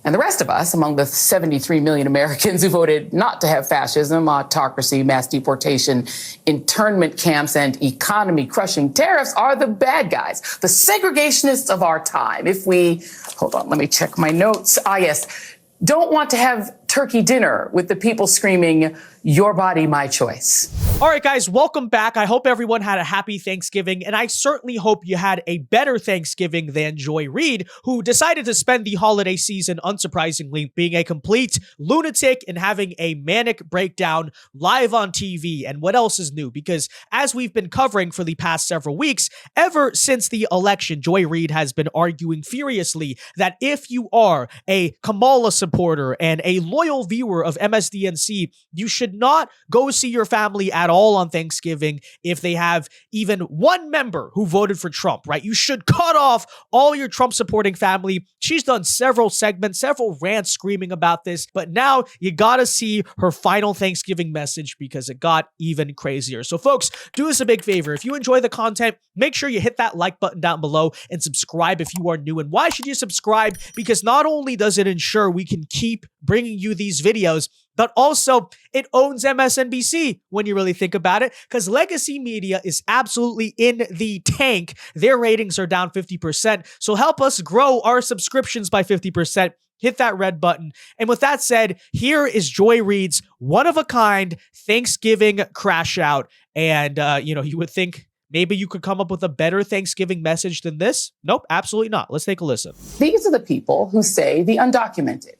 And the rest of us, among the 73 million Americans who voted not to have fascism, autocracy, mass deportation, internment camps, and economy-crushing tariffs, are the bad guys, the segregationists of our time. If we, hold on, let me check my notes. Yes, don't want to have turkey dinner with the people screaming, "Your body, my choice." All right, guys, welcome back. I hope everyone had a happy Thanksgiving, and I certainly hope you had a better Thanksgiving than Joy Reid, who decided to spend the holiday season, unsurprisingly, being a complete lunatic and having a manic breakdown live on TV. And what else is new? Because as we've been covering for the past several weeks, ever since the election, Joy Reid has been arguing furiously that if you are a Kamala supporter and a loyal viewer of MSDNC, you should not go see your family at all on Thanksgiving if they have even one member who voted for Trump, right? You should cut off all your Trump supporting family. She's done several segments, several rants screaming about this, but now you gotta see her final Thanksgiving message because it got even crazier. So folks, do us a big favor. If you enjoy the content, make sure you hit that like button down below and subscribe if you are new. And why should you subscribe? Because not only does it ensure we can keep bringing you these videos, but also it owns MSNBC when you really think about it, because legacy media is absolutely in the tank. Their ratings are down 50%. So help us grow our subscriptions by 50%. Hit that red button. And with that said, here is Joy Reid's one-of-a-kind Thanksgiving crash out. And, you would think maybe you could come up with a better Thanksgiving message than this. Nope, absolutely not. Let's take a listen. These are the people who say the undocumented,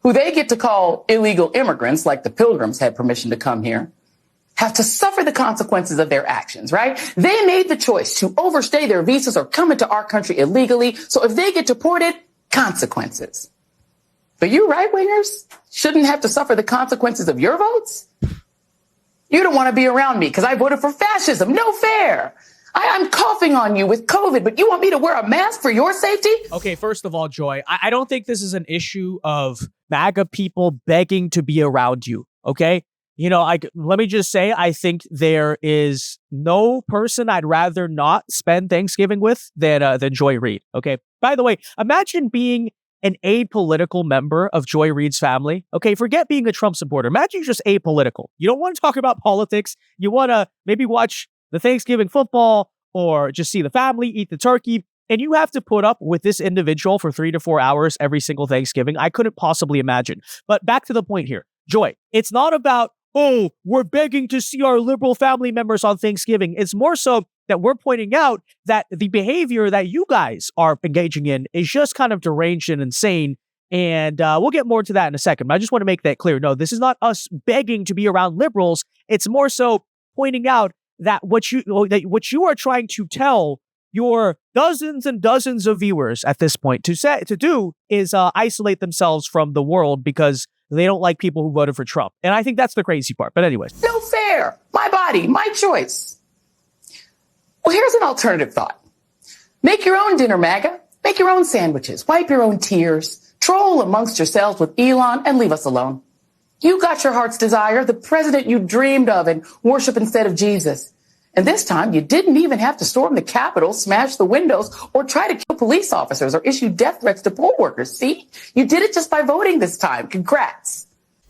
who they get to call illegal immigrants, like the Pilgrims had permission to come here, have to suffer the consequences of their actions, right? They made the choice to overstay their visas or come into our country illegally. So if they get deported, consequences. But you right-wingers shouldn't have to suffer the consequences of your votes? You don't want to be around me because I voted for fascism. No fair. I'm coughing on you with COVID, but you want me to wear a mask for your safety? Okay, first of all, Joy, I don't think this is an issue of MAGA people begging to be around you, okay? Let me just say, I think there is no person I'd rather not spend Thanksgiving with than Joy Reid, okay? By the way, imagine being an apolitical member of Joy Reid's family. Okay, forget being a Trump supporter. Imagine you're just apolitical. You don't want to talk about politics. You want to maybe watch the Thanksgiving football or just see the family, eat the turkey, and you have to put up with this individual for 3 to 4 hours every single Thanksgiving. I couldn't possibly imagine. But back to the point here. Joy, it's not about, oh, we're begging to see our liberal family members on Thanksgiving. It's more so that we're pointing out that the behavior that you guys are engaging in is just kind of deranged and insane. And we'll get more to that in a second. But I just want to make that clear. No, this is not us begging to be around liberals. It's more so pointing out that what you are trying to tell your dozens and dozens of viewers at this point to do is isolate themselves from the world because they don't like people who voted for Trump. And I think that's the crazy part. But anyways. No fair. My body, my choice. Well, here's an alternative thought. Make your own dinner, MAGA. Make your own sandwiches. Wipe your own tears. Troll amongst yourselves with Elon and leave us alone. You got your heart's desire, the president you dreamed of, and worship instead of Jesus. And this time, you didn't even have to storm the Capitol, smash the windows, or try to kill police officers or issue death threats to poll workers. See? You did it just by voting this time. Congrats.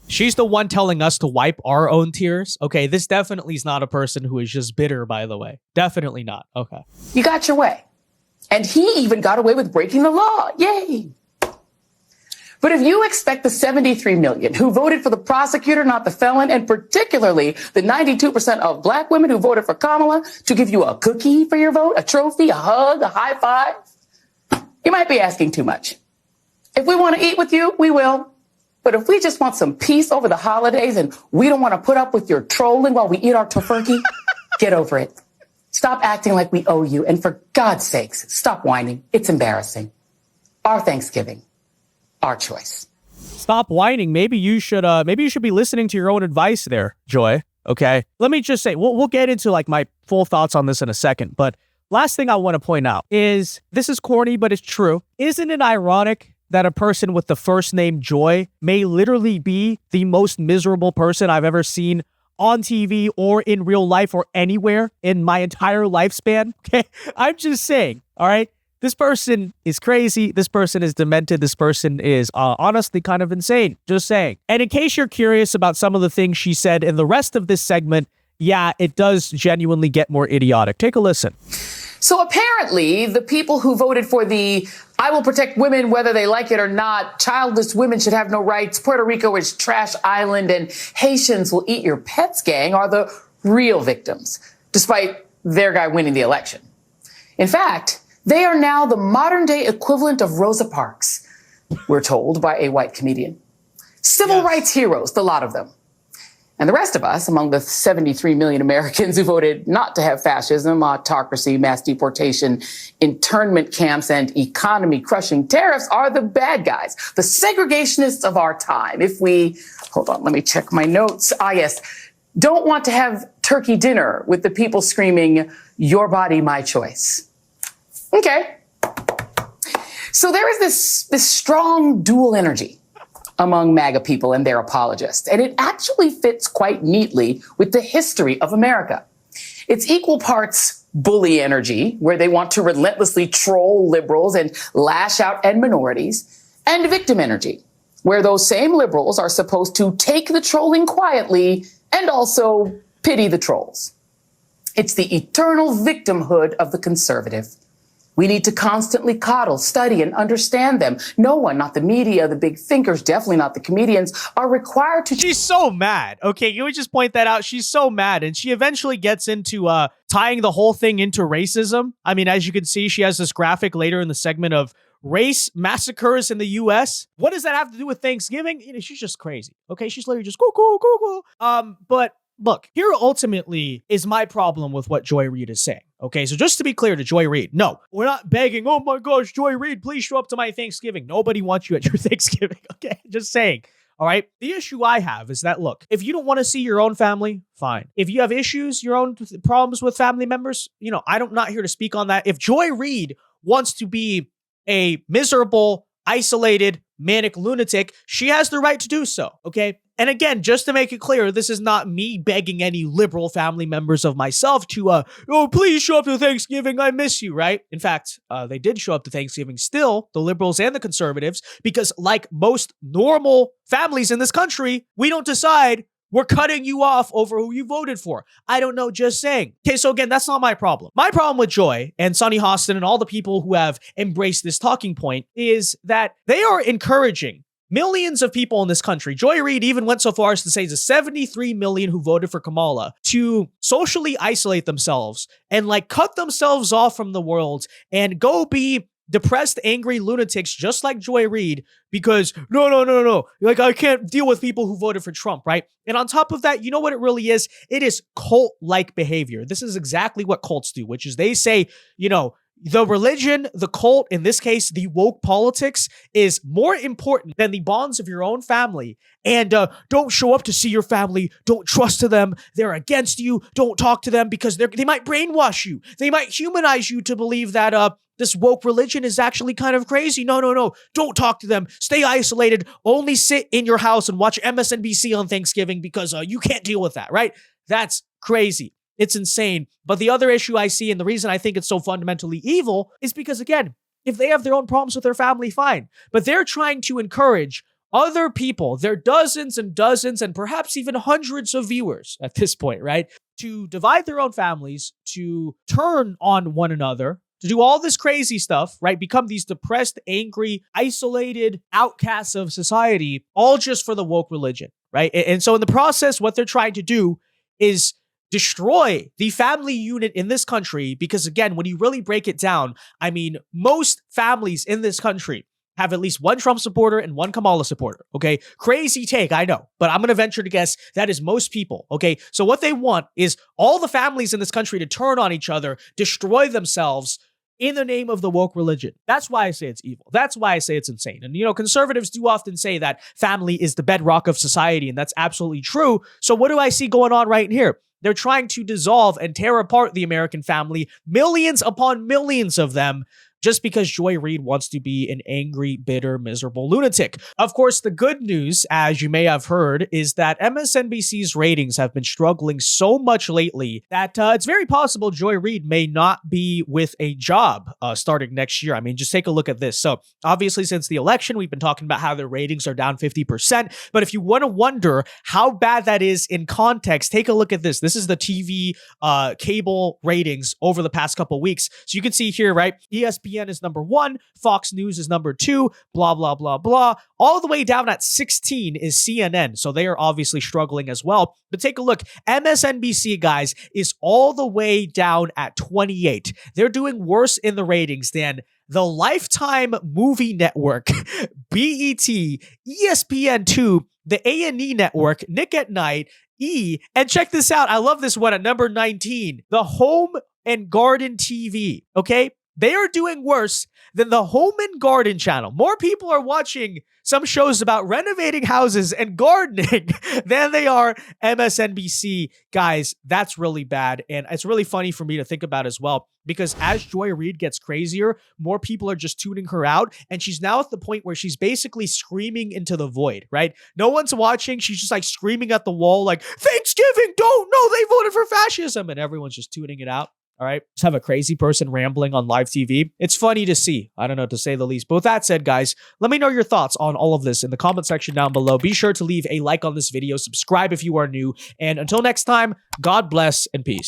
She's the one telling us to wipe our own tears. Okay, this definitely is not a person who is just bitter, by the way. Definitely not. Okay. You got your way. And he even got away with breaking the law. Yay. But if you expect the 73 million who voted for the prosecutor, not the felon, and particularly the 92% of black women who voted for Kamala to give you a cookie for your vote, a trophy, a hug, a high five, you might be asking too much. If we want to eat with you, we will. But if we just want some peace over the holidays and we don't want to put up with your trolling while we eat our tofurkey, get over it. Stop acting like we owe you. And for God's sakes, stop whining. It's embarrassing. Our Thanksgiving. Our choice. Stop whining. Maybe you should be listening to your own advice there, Joy. Okay. Let me just say, we'll get into like my full thoughts on this in a second. But last thing I want to point out is this is corny, but it's true. Isn't it ironic that a person with the first name Joy may literally be the most miserable person I've ever seen on TV or in real life or anywhere in my entire lifespan? Okay. I'm just saying. All right. This person is crazy. This person is demented. This person is honestly kind of insane. Just saying. And in case you're curious about some of the things she said in the rest of this segment, yeah, it does genuinely get more idiotic. Take a listen. So apparently, the people who voted for the "I will protect women whether they like it or not," "childless women should have no rights," "Puerto Rico is trash island," and "Haitians will eat your pets" gang are the real victims, despite their guy winning the election. In fact, they are now the modern-day equivalent of Rosa Parks, we're told by a white comedian. Civil rights heroes, the lot of them. And the rest of us, among the 73 million Americans who voted not to have fascism, autocracy, mass deportation, internment camps, and economy-crushing tariffs, are the bad guys, the segregationists of our time. If we, hold on, let me check my notes. Yes, don't want to have turkey dinner with the people screaming, "Your body, my choice." Okay. So there is this strong dual energy among MAGA people and their apologists, and it actually fits quite neatly with the history of America. It's equal parts bully energy, where they want to relentlessly troll liberals and lash out at minorities, and victim energy, where those same liberals are supposed to take the trolling quietly and also pity the trolls. It's the eternal victimhood of the conservative. We need to constantly coddle, study, and understand them. No one, not the media, the big thinkers, definitely not the comedians, are required to... She's so mad. Okay, can we just point that out? She's so mad. And she eventually gets into tying the whole thing into racism. I mean, as you can see, she has this graphic later in the segment of race massacres in the U.S. What does that have to do with Thanksgiving? You know, she's just crazy. Okay, she's literally just go. But look, here ultimately is my problem with what Joy Reid is saying. Okay, so just to be clear to Joy Reid, no, we're not begging, "Oh my gosh, Joy Reid, please show up to my Thanksgiving." Nobody wants you at your Thanksgiving, okay? Just saying, all right? The issue I have is that, look, if you don't want to see your own family, fine. If you have issues, your own problems with family members, you know, I'm not here to speak on that. If Joy Reid wants to be a miserable, isolated, manic lunatic, she has the right to do so, okay? And again, just to make it clear, this is not me begging any liberal family members of myself to, "Oh, please show up to Thanksgiving, I miss you," right? In fact, they did show up to Thanksgiving still, the liberals and the conservatives, because like most normal families in this country, we don't decide we're cutting you off over who you voted for. I don't know, just saying. Okay, so again, that's not my problem. My problem with Joy and Sonny Hostin and all the people who have embraced this talking point is that they are encouraging millions of people in this country. Joy Reid even went so far as to say the 73 million who voted for Kamala to socially isolate themselves and like cut themselves off from the world and go be depressed, angry lunatics just like Joy Reid because no. Like, I can't deal with people who voted for Trump, right? And on top of that, you know what it really is? It is cult-like behavior. This is exactly what cults do, which is they say, you know, the religion, the cult, in this case, the woke politics, is more important than the bonds of your own family. And don't show up to see your family. Don't trust to them. They're against you. Don't talk to them because they might brainwash you. They might humanize you to believe that this woke religion is actually kind of crazy. No. Don't talk to them. Stay isolated. Only sit in your house and watch MSNBC on Thanksgiving because you can't deal with that, right? That's crazy. It's insane. But the other issue I see, and the reason I think it's so fundamentally evil, is because, again, if they have their own problems with their family, fine. But they're trying to encourage other people, their dozens and dozens and perhaps even hundreds of viewers at this point, right, to divide their own families, to turn on one another, to do all this crazy stuff, right, become these depressed, angry, isolated outcasts of society, all just for the woke religion, right? And so in the process, what they're trying to do is destroy the family unit in this country because, again, when you really break it down, I mean, most families in this country have at least one Trump supporter and one Kamala supporter, okay? Crazy take, I know, but I'm going to venture to guess that is most people, okay? So what they want is all the families in this country to turn on each other, destroy themselves in the name of the woke religion. That's why I say it's evil. That's why I say it's insane. And, you know, conservatives do often say that family is the bedrock of society, and that's absolutely true. So what do I see going on right here? They're trying to dissolve and tear apart the American family, millions upon millions of them, just because Joy Reid wants to be an angry, bitter, miserable lunatic. Of course, the good news, as you may have heard, is that MSNBC's ratings have been struggling so much lately that it's very possible Joy Reid may not be with a job starting next year. I mean, just take a look at this. So obviously, since the election, we've been talking about how their ratings are down 50%. But if you want to wonder how bad that is in context, take a look at this. This is the TV cable ratings over the past couple weeks. So you can see here, right? ESPN is number 1, Fox News is number 2, blah, blah, blah, blah. All the way down at 16 is CNN. So they are obviously struggling as well. But take a look. MSNBC, guys, is all the way down at 28. They're doing worse in the ratings than the Lifetime Movie Network, BET, ESPN2, the A&E Network, Nick at Night, and check this out. I love this one at number 19, the Home and Garden TV. Okay, they are doing worse than the Home and Garden channel. More people are watching some shows about renovating houses and gardening than they are MSNBC. Guys, that's really bad. And it's really funny for me to think about as well, because as Joy Reid gets crazier, more people are just tuning her out. And she's now at the point where she's basically screaming into the void, right? No one's watching. She's just like screaming at the wall, like, Thanksgiving, don't, no, they voted for fascism. And everyone's just tuning it out. All right. Just have a crazy person rambling on live TV. It's funny to see. I don't know, to say the least. But with that said, guys, let me know your thoughts on all of this in the comment section down below. Be sure to leave a like on this video. Subscribe if you are new. And until next time, God bless and peace.